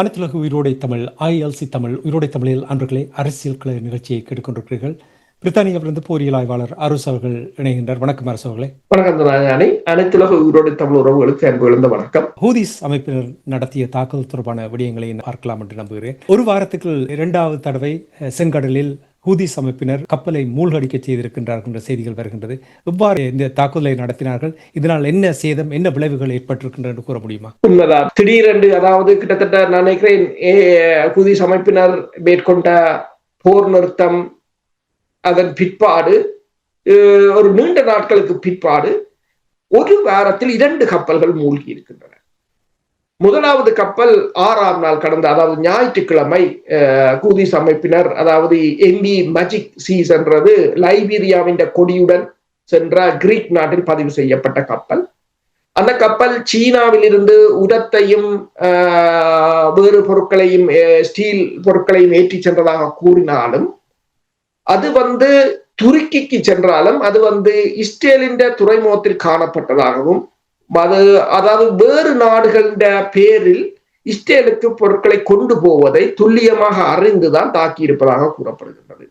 அனைத்துலக உயிரோடை தமிழ் ILC தமிழ் உயிரோடை தமிழில் அன்பர்களே அரசியல் கலை நிகழ்ச்சியை கேட்டுக்கொண்டிருக்கிறீர்கள். பிரித்தானியாவிலிருந்து போரியல் ஆய்வாளர் அரசு அவர்கள் இணைகின்றார். வணக்கம் அரசு அவர்களே. வணக்கம். அனைத்துலக உயிரோடை தமிழ் உறவுகளுக்கு அன்பு எழுந்த வணக்கம். ஹூதிஸ் அமைப்பினர் நடத்திய தாக்குதல் தொடர்பான விடயங்களை பார்க்கலாம் என்று நம்புகிறேன். ஒரு வாரத்துக்கு 2வது தடவை செங்கடலில் ஹூதிஸ் அமைப்பினர் கப்பலை மூழ்கடிக்க செய்திருக்கின்றார்கள் என்ற செய்திகள் வருகின்றது. இவ்வாறு இந்த தாக்குதலை நடத்தினார்கள். இதனால் என்ன சேதம், என்ன விளைவுகள் ஏற்பட்டிருக்கின்றன என்று கூற முடியுமா? உண்மைதான். திடீரென்று, அதாவது கிட்டத்தட்ட நான் நினைக்கிறேன் ஹூதிஸ் அமைப்பினர் மேற்கொண்ட போர் நிறுத்தம், அதன் பிற்பாடு ஒரு நீண்ட நாட்களுக்கு பிற்பாடு ஒரு வாரத்தில் 2 கப்பல்கள் மூழ்கி இருக்கின்றன. முதலாவது கப்பல் 6ஆம் நாள் கடந்த, அதாவது ஞாயிற்றுக்கிழமை, ஹூதிஸ் அமைப்பினர், அதாவது MV மேஜிக் சீஸ் என்றது லைபீரியாவின் கொடியுடன் சென்ற கிரீக் நாட்டில் பதிவு செய்யப்பட்ட கப்பல். அந்த கப்பல் சீனாவில் இருந்து உரத்தையும் வேறு பொருட்களையும், ஸ்டீல் பொருட்களையும் ஏற்றி சென்றதாக கூறினாலும், அது துருக்கிக்கு சென்றாலும் அது இஸ்ரேலின் துறைமுகத்தில் காணப்பட்டதாகவும், அதாவது வேறு நாடுகளின் பேரில் இஸ்ரேலுக்கு பொருட்களை கொண்டு போவதை துல்லியமாக அறிந்துதான் தாக்கியிருப்பதாக கூறப்படுகின்றது.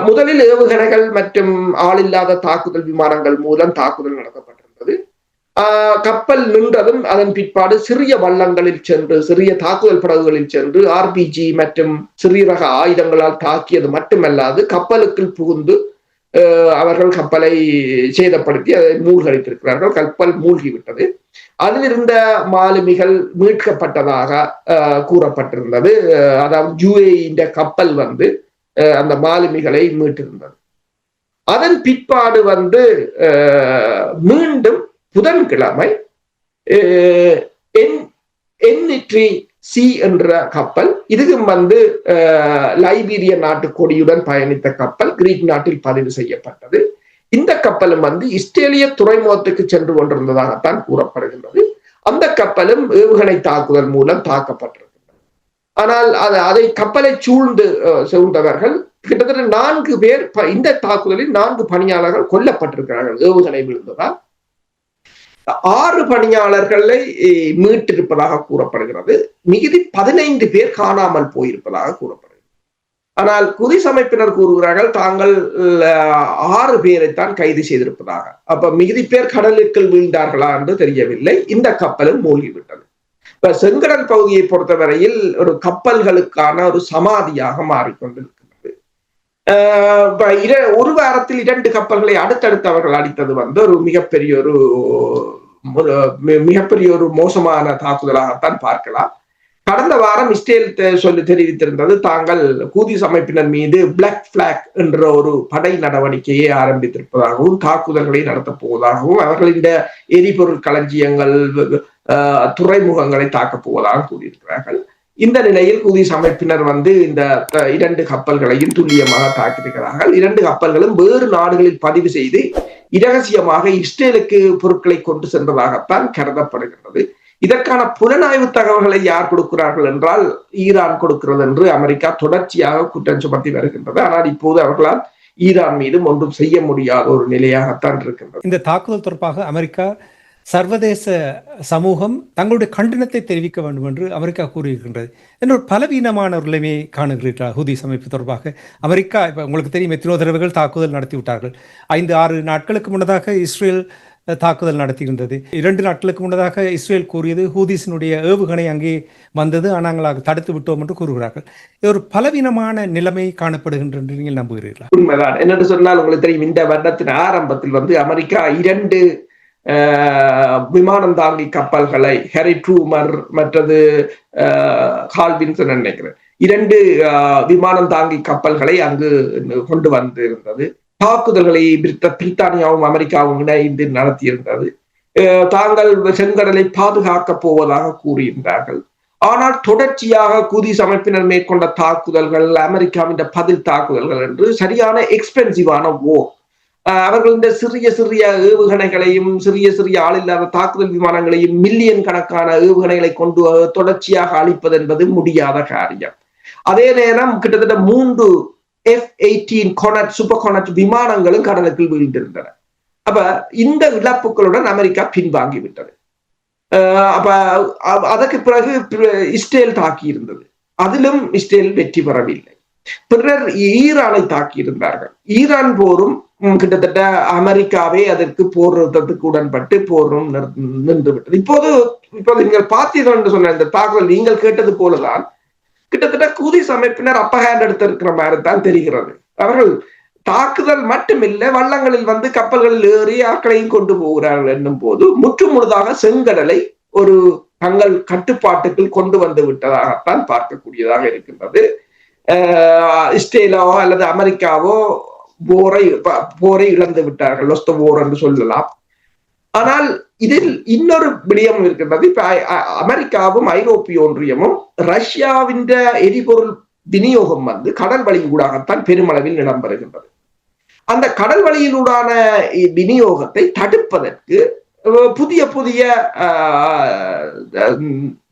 முதலில் ஏவுகணைகள் மற்றும் ஆளில்லாத தாக்குதல் விமானங்கள் மூலம் தாக்குதல் நடத்தப்பட்டிருந்தது. கப்பல் நின்றதும் அதன் பிற்பாடு சிறிய வள்ளங்களில் சென்று, சிறிய தாக்குதல் படகுகளில் சென்று RPG மற்றும் சிறிய ரக ஆயுதங்களால் தாக்கியது மட்டுமல்லாது கப்பலுக்குள் புகுந்து அவர்கள் கப்பலை சேதப்படுத்தி அதை மூழ்கடித்திருக்கிறார்கள். கப்பல் மூழ்கிவிட்டது. அதில் இருந்த மாலுமிகள் மீட்கப்பட்டதாக கூறப்பட்டிருந்தது. அதாவது UAE கப்பல் அந்த மாலுமிகளை மீட்டிருந்தது. அதன் பிற்பாடு மீண்டும் புதன்கிழமை NETC என்ற கப்பல், இதுவும் லைபீரிய நாட்டு கொடியுடன் பயணித்த கப்பல், கிரீக் நாட்டில் பதிவு செய்யப்பட்டது. இந்த கப்பலும் இஸ்ரேலிய துறைமுகத்துக்கு சென்று கொண்டிருந்ததாகத்தான் கூறப்படுகின்றது. அந்த கப்பலும் ஏவுகணை தாக்குதல் மூலம் தாக்கப்பட்டிருக்கின்றது. ஆனால் அதை கப்பலை சூழ்ந்தவர்கள் கிட்டத்தட்ட 4 பேர், இந்த தாக்குதலில் 4 பணியாளர்கள் கொல்லப்பட்டிருக்கிறார்கள் ஏவுகணை விழுந்ததால். 6 பணியாளர்களை மீட்டிருப்பதாக கூறப்படுகிறது. மிகுதி 15 பேர் காணாமல் போயிருப்பதாக கூறப்படுகிறது. ஆனால் ஹூதிஸ் அமைப்பினர் கூறுகிறார்கள் தாங்கள் 6 பேரைத்தான் கைது செய்திருப்பதாக. அப்ப மிகுதி பேர் கடலுக்குள் வீழ்ந்தார்களா என்று தெரியவில்லை. இந்த கப்பலும் மூழ்கிவிட்டது. இப்ப செங்கடல் பகுதியை பொறுத்தவரையில் ஒரு கப்பல்களுக்கான ஒரு சமாதியாக மாறிக்கொண்டிருக்கிறது. ஒரு வாரத்தில் 2 கப்பல்களை அடுத்தடுத்து அவர்கள் அடித்தது ஒரு மிகப்பெரிய ஒரு மோசமான தாக்குதலாகத்தான் பார்க்கலாம். கடந்த வாரம் இஸ்ரேல் தெரிவித்திருந்தது தாங்கள் ஹூதிஸ் அமைப்பினர் மீது பிளாக் பிளாக் என்ற ஒரு படை நடவடிக்கையை ஆரம்பித்திருப்பதாகவும், தாக்குதல்களை நடத்தப் போவதாகவும், அவர்களின் எரிபொருள் களஞ்சியங்கள், துறைமுகங்களை தாக்கப் போவதாக கூறியிருக்கிறார்கள். இந்த நிலையில் ஹூதிஸ் அமைப்பினர் இந்த 2 கப்பல்களையும் துல்லியமாக தாக்கியிருக்கிறார்கள். 2 கப்பல்களும் வேறு நாடுகளில் பதிவு செய்து இரகசியமாக இஸ்ரேலுக்கு பொருட்களை கொண்டு சென்றதாகத்தான் கருதப்படுகிறது. இதற்கான புலனாய்வு தகவல்களை யார் கொடுக்கிறார்கள் என்றால் ஈரான் கொடுக்கிறது என்று அமெரிக்கா தொடர்ச்சியாக குற்றம் சுமத்தி வருகின்றது. ஆனால் இப்போது அவர்களால் ஈரான் மீதும் ஒன்றும் செய்ய முடியாத ஒரு நிலையாகத்தான் இருக்கின்றது. இந்த தாக்குதல் தொடர்பாக அமெரிக்கா சர்வதேச சமூகம் தங்களுடைய கண்டனத்தை தெரிவிக்க வேண்டும் என்று அமெரிக்கா கூறியிருக்கின்றது. என்னொரு பலவீனமான ஒரு நிலைமையை காணுகிறீர்களா ஹூதிஸ் அமைப்பு தொடர்பாக? அமெரிக்கா இப்போ உங்களுக்கு தெரியும் எத்தனோ தடவைகள் தாக்குதல் நடத்தி விட்டார்கள். 5-6 நாட்களுக்கு முன்னதாக இஸ்ரேல் தாக்குதல் நடத்துகின்றது. 2 நாட்களுக்கு முன்னதாக இஸ்ரேல் கூறியது ஹூதிஸினுடைய ஏவுகணை அங்கே வந்தது, ஆனால் தடுத்து விட்டோம் என்று கூறுகிறார்கள். ஒரு பலவீனமான நிலைமை காணப்படுகின்ற நீங்கள் நம்புகிறீர்களா? உண்மைதான். என்னென்று சொன்னால் உங்களுக்கு தெரியும், இந்த வருடத்தின் ஆரம்பத்தில் அமெரிக்கா 2 விமானம் தாங்கி கப்பல்களை, ஹெரி ட்ரூமர் மற்றது கால்வின்சன் நினைக்கிறேன், 2 விமானம் தாங்கி கப்பல்களை அங்கு கொண்டு வந்திருந்தது. தாக்குதல்களை பிரித்தானியாவும் அமெரிக்காவும் இணைந்து நடத்தியிருந்தது. தாங்கள் செங்கடலை பாதுகாக்கப் போவதாக கூறியிருந்தார்கள். ஆனால் தொடர்ச்சியாக ஹூதிஸ் அமைப்பினர் மேற்கொண்ட தாக்குதல்கள், அமெரிக்காவின் பதில் தாக்குதல்கள் என்று சரியான எக்ஸ்பென்சிவான ஓர். அவர்கள் இந்த சிறிய ஏவுகணைகளையும், சிறிய ஆளில்லாத தாக்குதல் விமானங்களையும், மில்லியன் கணக்கான ஏவுகணைகளை கொண்டு தொடர்ச்சியாக அழிப்பது என்பது முடியாத காரியம். அதே நேரம் கிட்டத்தட்ட 3 F-18 கொனட், சூப்பர் கொனட் விமானங்களும் கடலுக்குள் வீழ்ந்திருந்தன. அப்ப இந்த இழப்புகளுடன் அமெரிக்கா பின்வாங்கிவிட்டது. அப்ப அதற்கு பிறகு இஸ்ரேல் தாக்கி இருந்தது, அதிலும் இஸ்ரேல் வெற்றி பெறவில்லை. பிறர் ஈரானை தாக்கி இருந்தார்கள். ஈரான் போரும் கிட்டத்தட்ட அமெரிக்காவே அதற்கு போர் நிறுத்தத்துக்கு உடன்பட்டு போரும் நின்று விட்டது. இப்போது நீங்கள் பார்த்தீர்கள் என்று சொன்ன இந்த தாக்குதல் நீங்கள் கேட்டது போலதான் கிட்டத்தட்ட ஹூதிஸ் அமைப்பினர் அப்பர் ஹேண்ட் எடுத்திருக்கிற மாதிரி தான் தெரிகிறது. அவர்கள் தாக்குதல் மட்டுமில்லை, வள்ளங்களில் வந்து கப்பல்களில் ஏறி ஆட்களையும் கொண்டு போகிறார்கள் என்னும் போது முற்று முழுதாக செங்கடலை ஒரு தங்கள் கட்டுப்பாட்டுக்குள் கொண்டு வந்து விட்டதாகத்தான் பார்க்கக்கூடியதாக இருக்கின்றது. இஸ்ரேலோ அல்லது அமெரிக்காவோ போரை இழந்து விட்டார்கள், லொஸ்ட் வார் என்று சொல்லலாம். ஆனால் இதில் இன்னொரு விடயம் இருக்கின்றது. இப்ப அமெரிக்காவும் ஐரோப்பிய ஒன்றியமும் ரஷ்யாவின் எரிபொருள் விநியோகம் வந்து கடல் வழியூடாகத்தான் பெருமளவில் இடம்பெறுகின்றது. அந்த கடல் வழியிலூடான விநியோகத்தை தடுப்பதற்கு புதிய புதிய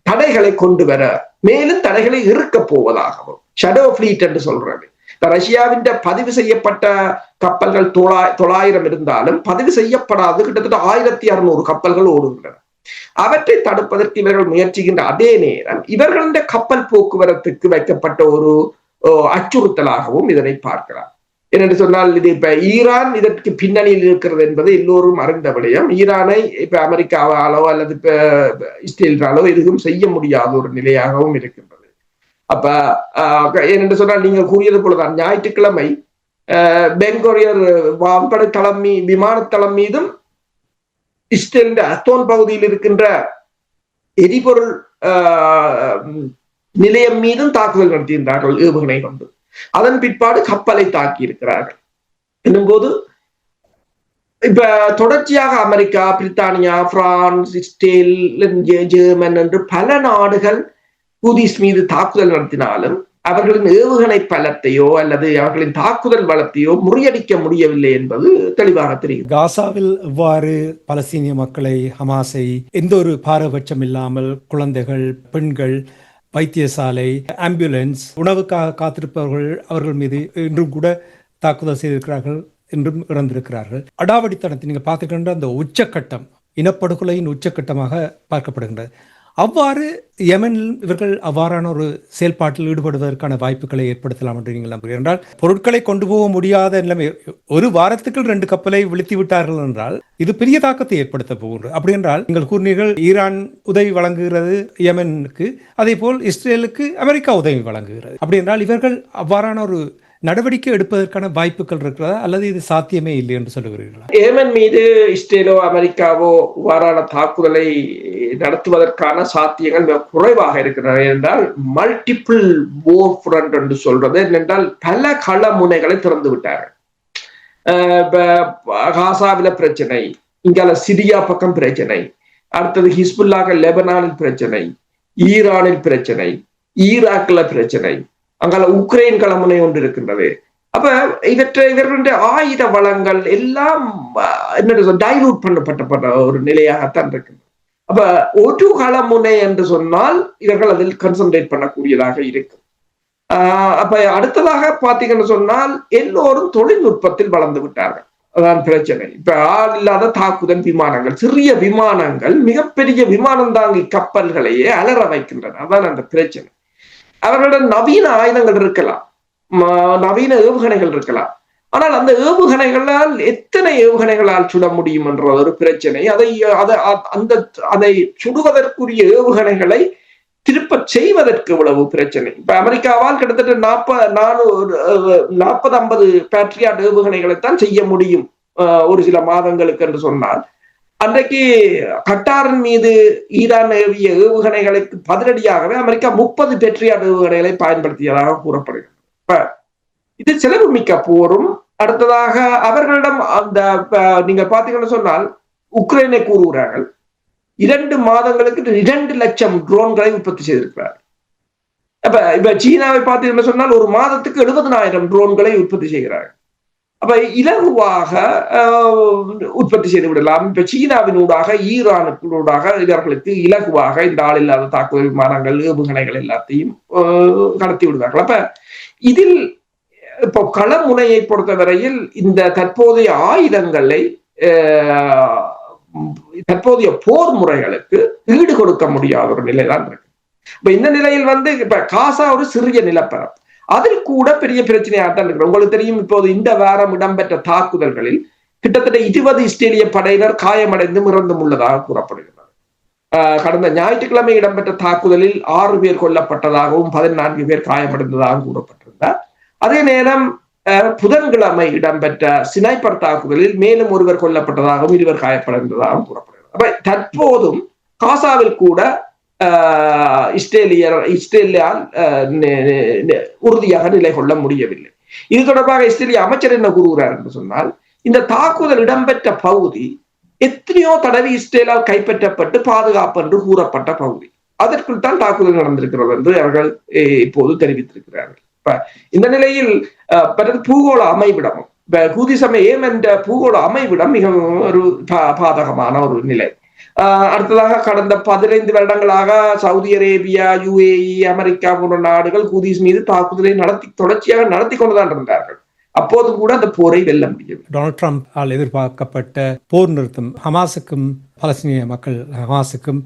தடைகளை கொண்டு வர, மேலும் தடைகளை இருக்க போவதாகவும் ஷடோ ஃபிளீட் என்று சொல்றது. ரஷ்யாவின் பதிவு செய்யப்பட்ட கப்பல்கள் 900 இருந்தாலும் பதிவு செய்யப்படாது கிட்டத்தட்ட 1600 கப்பல்கள் ஓடுகின்றன. அவற்றை தடுப்பதற்கு இவர்கள் முயற்சிக்கின்ற அதே நேரம் இவர்களுடைய கப்பல் போக்குவரத்துக்கு வைக்கப்பட்ட ஒரு அச்சுறுத்தலாகவும் இதனை பார்க்கலாம். என்னென்று சொன்னால், இது இப்ப ஈரான் இதற்கு பின்னணியில் இருக்கிறது என்பது எல்லோரும் அறிந்த விடயம். ஈரானை இப்ப அமெரிக்காவாலோ அல்லது இப்ப இஸ்ரேலாலோ எதுவும் செய்ய முடியாத ஒரு நிலையாகவும் இருக்கின்றது. அப்ப ஏனென்று சொன்னால், நீங்கள் கூறியது போலதான் ஞாயிற்றுக்கிழமை பெங்கோரியர் வான்படை தளம் விமானத்தளம் மீதும் இஸ்ரேல் அஸ்தோன் பகுதியில் இருக்கின்ற எரிபொருள் நிலையம் மீதும் தாக்குதல் நடத்தியிருந்தார்கள் ஏவுகணை கொண்டு. அதன் பிற்பாடு கப்பலை தாக்கி இருக்கிறார்கள் என்னும் போது இப்ப தொடர்ச்சியாக அமெரிக்கா, பிரித்தானியா, பிரான்ஸ், இஸ்ரேல், ஜெர்மன் என்று பல நாடுகள் ஹூதிஸ் மீது தாக்குதல் நடத்தினாலும் அவர்களின் ஏவுகணை பலத்தையோ அல்லது அவர்களின் தாக்குதல் பலத்தையோ முறியடிக்க முடியவில்லை என்பது தெளிவாக தெரியும். காசாவில் எவ்வாறு பலஸ்தீனிய மக்களை, ஹமாஸை எந்த ஒரு பாரபட்சம் இல்லாமல் குழந்தைகள், பெண்கள், வைத்தியசாலை, ஆம்புலன்ஸ், உணவுக்காக காத்திருப்பவர்கள் அவர்கள் மீது இன்றும் கூட தாக்குதல் செய்திருக்கிறார்கள், என்றும் இறந்திருக்கிறார்கள். அடாவடித்தனத்தை நீங்கள் பார்த்துக்கின்ற அந்த உச்சக்கட்டம், இனப்படுகொலையின் உச்சக்கட்டமாக பார்க்கப்படுகின்றது. அவ்வாறு யெமனில் இவர்கள் அவ்வாறான ஒரு செயல்பாட்டில் ஈடுபடுவதற்கான வாய்ப்புகளை ஏற்படுத்தலாம் என்று நீங்கள் நம்புகிறீர்கள். என்றால் பொருட்களை கொண்டு போக முடியாத நிலைமை, ஒரு வாரத்துக்கு 2 கப்பலை விழுத்தி விட்டார்கள் என்றால் இது பெரிய தாக்கத்தை ஏற்படுத்த போகின்றது. அப்படி என்றால் நீங்கள் கூறினீர்கள் ஈரான் உதவி வழங்குகிறது யெமனுக்கு, அதே போல் இஸ்ரேலுக்கு அமெரிக்கா உதவி வழங்குகிறது. அப்படி என்றால் இவர்கள் அவ்வாறான ஒரு நடவடிக்கை எடுப்பதற்கான வாய்ப்புகள் இருக்கிறதா அல்லது இது சாத்தியமே இல்லை என்று சொல்லுகிறீர்களா? யெமன் மீது இஸ்ரேலோ அமெரிக்காவோ இவ்வாறான தாக்குதலை நடத்துவதற்கான சாத்தியங்கள் மிக குறைவாக இருக்கிறது. என்றால் மல்டிபிள் வார் ஃப்ரண்ட் என்று சொல்றது என்னென்றால் பல கள முனைகளை திறந்து விட்டார்கள். காசாவில பிரச்சனை, இங்கால சிரியா பக்கம் பிரச்சனை, அடுத்தது ஹிஸ்புல்லாக லெபனானில் பிரச்சனை, ஈரானில் பிரச்சனை, ஈராக்ல பிரச்சனை, அங்கால உக்ரைன் களமுனை ஒன்று இருக்கின்றது. அப்ப இவர்களுடைய ஆயுத வளங்கள் எல்லாம் என்ன டைலூட் பண்ணப்பட்ட ஒரு நிலையாகத்தான் இருக்கின்றது. அப்ப ஒரு களமுனை என்று சொன்னால் இவர்கள் அதில் கான்சென்ட்ரேட் பண்ணக்கூடியதாக இருக்கு. அப்ப அடுத்ததாக பாத்தீங்கன்னு சொன்னால் எல்லோரும் தொழில்நுட்பத்தில் வளர்ந்து விட்டார்கள். அதான் பிரச்சனை. இப்ப ஆள் இல்லாத தாக்குதல் விமானங்கள், சிறிய விமானங்கள் மிகப்பெரிய விமானம் தாங்கி கப்பல்களையே அலற வைக்கின்றன. அதான் அந்த பிரச்சனை. அவர்களிடம் நவீன ஆயுதங்கள் இருக்கலாம், நவீன ஏவுகணைகள் இருக்கலாம், ஆனால் அந்த ஏவுகணைகளால் எத்தனை ஏவுகணைகளால் சுட முடியும் என்ற ஒரு பிரச்சனை. அதை சுடுவதற்குரிய ஏவுகணைகளை திருப்ப செய்வதற்கு இவ்வளவு பிரச்சனை. இப்ப அமெரிக்காவால் கிட்டத்தட்ட 40-50 பேட்ரியாட் ஏவுகணைகளைத்தான் செய்ய முடியும் ஒரு சில மாதங்களுக்கு என்று சொன்னால், அன்றைக்கு கட்டாரின் மீது ஈரான் ஏவிய ஏவுகணைகளுக்கு பதிலடியாகவே அமெரிக்கா 30 பேட்ரியாட் ஏவுகணைகளை பயன்படுத்தியதாக கூறப்படுகிறது. இது செலவு மிக்க போரும். அடுத்ததாக அவர்களிடம் அந்த நீங்க பாத்தீங்கன்னு சொன்னால் உக்ரைனை கூறுகிறார்கள் 2 மாதங்களுக்கு 2 லட்சம் ட்ரோன்களை உற்பத்தி செய்திருக்கிறார். இப்ப சீனாவை பார்த்தீங்கன்னு சொன்னால் ஒரு மாதத்துக்கு 70,000 ட்ரோன்களை உற்பத்தி செய்கிறார்கள். அப்ப இலகுவாக உற்பத்தி செய்து விடலாம். இப்ப சீனாவினூடாக ஈரானுக்கூடாக இவர்களுக்கு இலகுவாக இந்த ஆளில்லாத தாக்குதல் விமானங்கள், ஏவுகணைகள் எல்லாத்தையும் கடத்தி விடுவார்கள். அப்ப இதில் இப்போ களமுனையை பொறுத்தவரையில் இந்த தற்போதைய ஆயுதங்களை, தற்போதைய போர் முறைகளுக்கு ஈடு கொடுக்க முடியாத ஒரு நிலை தான் இருக்கு. இப்ப இந்த நிலையில் இப்ப காசா ஒரு சிறிய நிலப்பரப்பு, அதில் கூட பெரிய பிரச்சனையாகத்தான் இருக்கு. உங்களுக்கு தெரியும், இப்போது இந்த வாரம் இடம்பெற்ற தாக்குதல்களில் கிட்டத்தட்ட 20 இஸ்ரேலிய படையினர் காயமடைந்தும் இறந்தும் உள்ளதாக கூறப்படுகிறது. கடந்த ஞாயிற்றுக்கிழமை இடம்பெற்ற தாக்குதலில் 6 பேர் கொல்லப்பட்டதாகவும் 14 பேர் காயமடைந்ததாகவும் கூறப்பட்டிருந்தார். அதே நேரம் புதன்கிழமை இடம்பெற்ற சினைப்பர் தாக்குதலில் மேலும் ஒருவர் கொல்லப்பட்டதாகவும் 2 காயப்படைந்ததாகவும் கூறப்படுகிறது. அப்ப தற்போதும் காசாவில் கூட இஸ்ரேலியால் உறுதியாக நிலை கொள்ள முடியவில்லை. இது தொடர்பாக இஸ்ரேலிய அமைச்சர் என்ன கூறுகிறார் என்று சொன்னால், இந்த தாக்குதல் இடம்பெற்ற பகுதி எத்தனையோ தடவை இஸ்ரேலால் கைப்பற்றப்பட்டு பாதுகாப்பு என்று கூறப்பட்ட பகுதி, அதற்குள் தான் தாக்குதல் நடந்திருக்கிறது என்று அவர்கள் இப்போது தெரிவித்திருக்கிறார்கள். இப்ப இந்த நிலையில் பூகோள அமைவிடமும் ஹூதி சமய என்ற பூகோள அமைவிடம் மிகவும் ஒரு பாதகமான ஒரு நிலை. அடுத்ததாக கடந்த 15 வருடங்களாக சவுதி அரேபியா, UAE, அமெரிக்கா போன்ற நாடுகள் ஹூதிஸ் மீது தாக்குதலை தொடர்ச்சியாக நடத்தி கொண்டுதான் இருந்தார்கள். அப்போதும் கூட அந்த போரை வெல்ல முடியவில்லை. டொனால்ட் ட்ரம்ப் எதிர்பார்க்கப்பட்ட போர் நிறுத்தம் ஹமாஸுக்கும் பலஸ்தீனிய மக்கள் ஹமாஸுக்கும்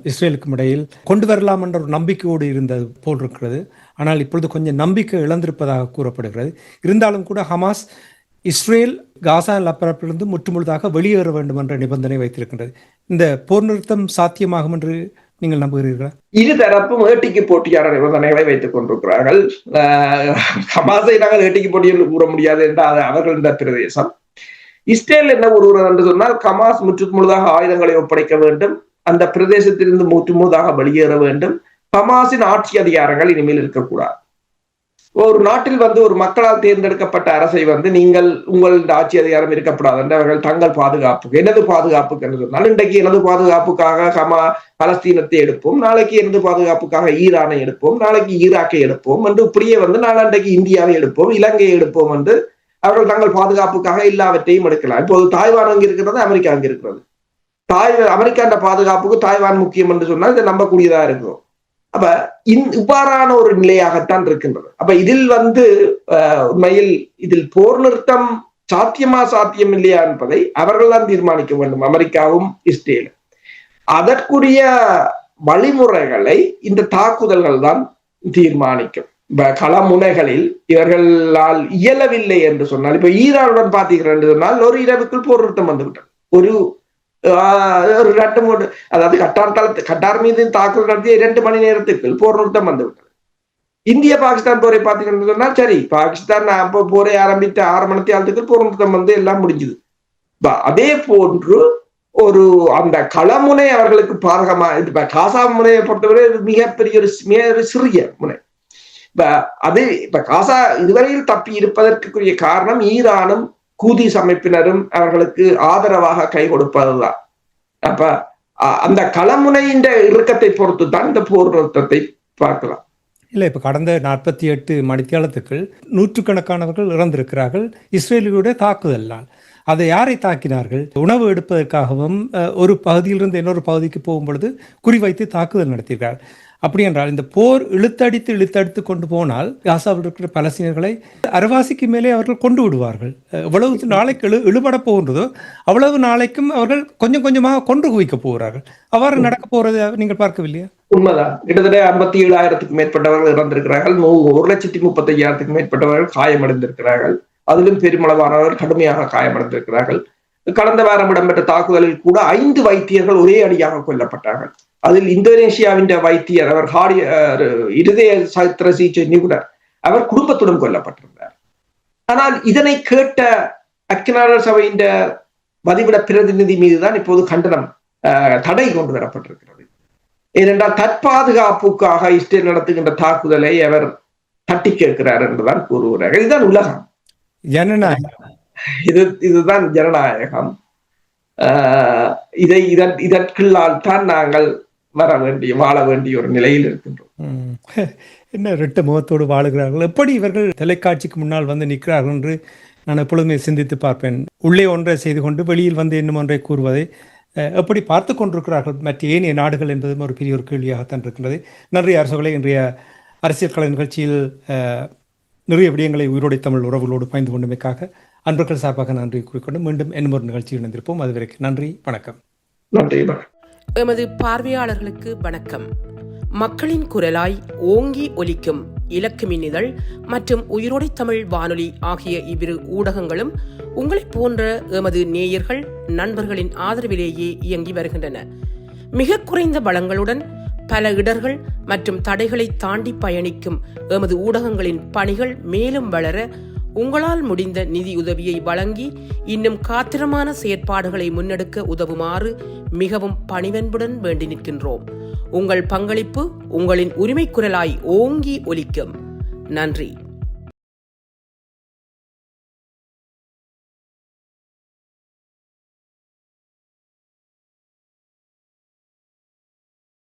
இஸ்ரேலுக்கும் இடையில் கொண்டு வரலாம் என்ற ஒரு நம்பிக்கையோடு இருந்தது போல் இருக்கிறது. ஆனால் இப்பொழுது கொஞ்சம் நம்பிக்கை இழந்திருப்பதாக கூறப்படுகிறது. இருந்தாலும் கூட ஹமாஸ் இஸ்ரேல் காசா நிலப்பரப்பிலிருந்து முற்றுமுழுதாக வெளியேற வேண்டும் என்ற நிபந்தனை வைத்திருக்கின்றது. இந்த போர் நிறுத்தம் சாத்தியமாகும் என்று நீங்கள் நம்புகிறீர்களா? இரு தரப்பும் ஏட்டிக்கு போட்டியான நிபந்தனைகளை வைத்துக் கொண்டிருக்கிறார்கள். ஹமாஸை நாங்கள் ஏட்டிக்கு போட்டி என்று கூற முடியாது என்றால் அவர்களின் பிரதேசம். இஸ்ரேல் என்ன கூறுகிறது என்று சொன்னால், ஹமாஸ் முற்றுமுழுதாக ஆயுதங்களை ஒப்படைக்க வேண்டும், அந்த பிரதேசத்திலிருந்து முற்றுமுழுதாக வெளியேற வேண்டும், ஹமாஸின் ஆட்சி அதிகாரங்கள் இனிமேல் இருக்கக்கூடாது. ஒரு நாட்டில் ஒரு மக்களால் தேர்ந்தெடுக்கப்பட்ட அரசை நீங்கள் உங்களது ஆட்சி அதிகாரம் இருக்கப்படாது என்று அவர்கள் தங்கள் பாதுகாப்புக்கு, எனது பாதுகாப்புக்கு என்று சொன்னால், இன்றைக்கு எனது பாதுகாப்புக்காக பலஸ்தீனத்தை எடுப்போம், நாளைக்கு எனது பாதுகாப்புக்காக ஈரானை எடுப்போம், நாளைக்கு ஈராக்கை எடுப்போம் என்று இப்படியே நாளைக்கு இந்தியாவை எடுப்போம், இலங்கையை எடுப்போம் என்று அவர்கள் தங்கள் பாதுகாப்புக்காக எல்லாவற்றையும் எடுக்கலாம். இப்போது தாய்வான் அங்கு இருக்கிறது, அமெரிக்கா அங்கு இருக்கிறது. அமெரிக்கா பாதுகாப்புக்கு தாய்வான் முக்கியம் என்று சொன்னால் இதை நம்பக்கூடியதா இருக்கும். அப்ப இவ்வாறான ஒரு நிலையாகத்தான் இருக்கின்றது. அப்ப இதில் உண்மையில் இதில் போர் நிறுத்தம் சாத்தியம் இல்லையா என்பதை அவர்கள் தான் தீர்மானிக்க வேண்டும், அமெரிக்காவும் இஸ்ரேலும். அதற்குரிய வழிமுறைகளை இந்த தாக்குதல்கள் தான் தீர்மானிக்கும். களமுனைகளில் இவர்களால் இயலவில்லை என்று சொன்னால், இப்ப ஈரானுடன் பார்த்தீர்கள் என்று சொன்னால் ஒரு இரவுக்குள் போர் நிறுத்தம் வந்துவிட்டது. ஒரு 2-3, அதாவது கட்டார் மீது தாக்குதல் நடத்திய 2 மணி நேரத்துக்கு போர் நிறுத்தம் வந்துவிட்டது. இந்திய பாகிஸ்தான் போரை பார்த்தீங்கன்னு சொன்னால், சரி, பாகிஸ்தான் போரை ஆரம்பித்த 6 மணி நேரத்துக்கு போர் நிறுத்தம் எல்லாம் முடிஞ்சது. அதே போன்று அந்த களமுனை அவர்களுக்கு பாதகமா, காசா முனையை பொறுத்தவரை மிகப்பெரிய ஒரு சிறிய முனை. இப்ப காசா இதுவரையில் தப்பி இருப்பதற்குரிய காரணம் ஈரானும் ஹூதிஸ் அமைப்பினரும் அவர்களுக்கு ஆதரவாக கை கொடுப்பதுதான். அப்ப அந்த களமுனையின் இறுக்கத்தை பொறுத்து தான் இந்த போர் நிறுத்தத்தை பார்க்கலாம். இல்லை, இப்போ கடந்த 48 மணித்தியாலத்துக்குள் நூற்றுக்கணக்கானவர்கள் இறந்திருக்கிறார்கள் இஸ்ரேலுடைய தாக்குதலால். அதை யாரை தாக்கினார்கள்? உணவு எடுப்பதற்காகவும் ஒரு பகுதியிலிருந்து இன்னொரு பகுதிக்கு போகும் பொழுது குறிவைத்து தாக்குதல் நடத்தியிருக்கிறார். அப்படி என்றால் இந்த போர் இழுத்தடித்து கொண்டு போனால் காசாவில் இருக்கிற பலஸ்தீனர்களை அரைவாசிக்கு மேலே அவர்கள் கொண்டு விடுவார்கள். எவ்வளவு நாளைக்கு இழுபட போகின்றதோ அவ்வளவு நாளைக்கும் அவர்கள் கொஞ்சம் கொஞ்சமாக கொண்டு குவிக்க போகிறார்கள். அவ்வாறு நடக்க போறது நீங்கள் பார்க்கவில்லையா? உண்மைதான். கிட்டத்தட்ட 57,000க்கும் மேற்பட்டவர்கள் இறந்திருக்கிறார்கள், 1,35,000க்கும் மேற்பட்டவர்கள் காயமடைந்திருக்கிறார்கள். அதிலும் பெருமளவானவர்கள் கடுமையாக காயமடைந்திருக்கிறார்கள். கடந்த வாரம் இடம்பெற்ற தாக்குதலில் கூட 5 வைத்தியர்கள் ஒரே அடியாக கொல்லப்பட்டார்கள். அதில் இந்தோனேஷியாவின் வைத்தியர், அவர் இருதய சத்திர சிகிச்சை நிபுணர், அவர் குடும்பத்துடன் கொல்லப்பட்டிருந்தார். ஆனால் இதனை கேட்ட ஐக்கிய நாடுகள் சபையின் வதிவிட பிரதிநிதி மீதுதான் இப்போது கண்டனம் தடை கொண்டு வரப்பட்டிருக்கிறது. ஏனென்றால் தற்பாதுகாப்புக்காக இஸ்ரேல் நடத்துகின்ற தாக்குதலை அவர் தட்டி கேட்கிறார் என்றுதான் கூறுகிறார்கள். இதுதான் உலகம், ஜனநாயகம். இதுதான் ஜனநாயகம். இதற்குள்ளால் தான் நாங்கள் வாழ வேண்டிய ஒரு நிலையில் இருக்கின்றோம். என்ன ரெட்ட முகத்தோடு வாழுகிறார்கள்? எப்படி இவர்கள் தொலைக்காட்சிக்கு முன்னால் நிற்கிறார்கள் என்று நான் எப்பொழுதுமே சிந்தித்து பார்ப்பேன். உள்ளே ஒன்றை செய்து கொண்டு வெளியில் இன்னும் ஒன்றை கூறுவதை எப்படி பார்த்து கொண்டிருக்கிறார்கள் மற்ற ஏனைய நாடுகள் என்பதும் ஒரு பெரிய ஒரு கேள்வியாகத்தான் இருக்கின்றது. நன்றி அரசுகளை. இன்றைய அரசியல் கலை நிகழ்ச்சியில் நிறைய விடயங்களை உயிரோடை தமிழ் உறவுகளோடு பயந்து கொண்டமைக்காக அன்பர்கள் சார்பாக நன்றி கூறிக்கொண்டு மீண்டும் இன்னும் ஒரு நிகழ்ச்சியில் இணைந்திருப்போம். அதுவரைக்கும் நன்றி, வணக்கம். நன்றி. எமது பார்வையாளர்களுக்கு வணக்கம். மக்களின் குரலாய் ஓங்கி ஒலிக்கும் இலக்கு மின்னிதழ் மற்றும் உயிரோடை தமிழ் வானொலி ஆகிய இவ்விரு ஊடகங்களும் உங்களைப் போன்ற எமது நேயர்கள் நண்பர்களின் ஆதரவிலேயே இயங்கி வருகின்றன. மிக குறைந்த வளங்களுடன் பல இடர்கள் மற்றும் தடைகளை தாண்டி பயணிக்கும் எமது ஊடகங்களின் பணிகள் மேலும் வளர உங்களால் முடிந்த நிதியுதவியை வழங்கி இன்னும் காத்திரமான செயற்பாடுகளை முன்னெடுக்க உதவுமாறு மிகவும் பணிவன்புடன் வேண்டி நிற்கின்றோம். உங்கள் பங்களிப்பு உங்களின் உரிமை குரலாய் ஓங்கி ஒலிக்கும். நன்றி.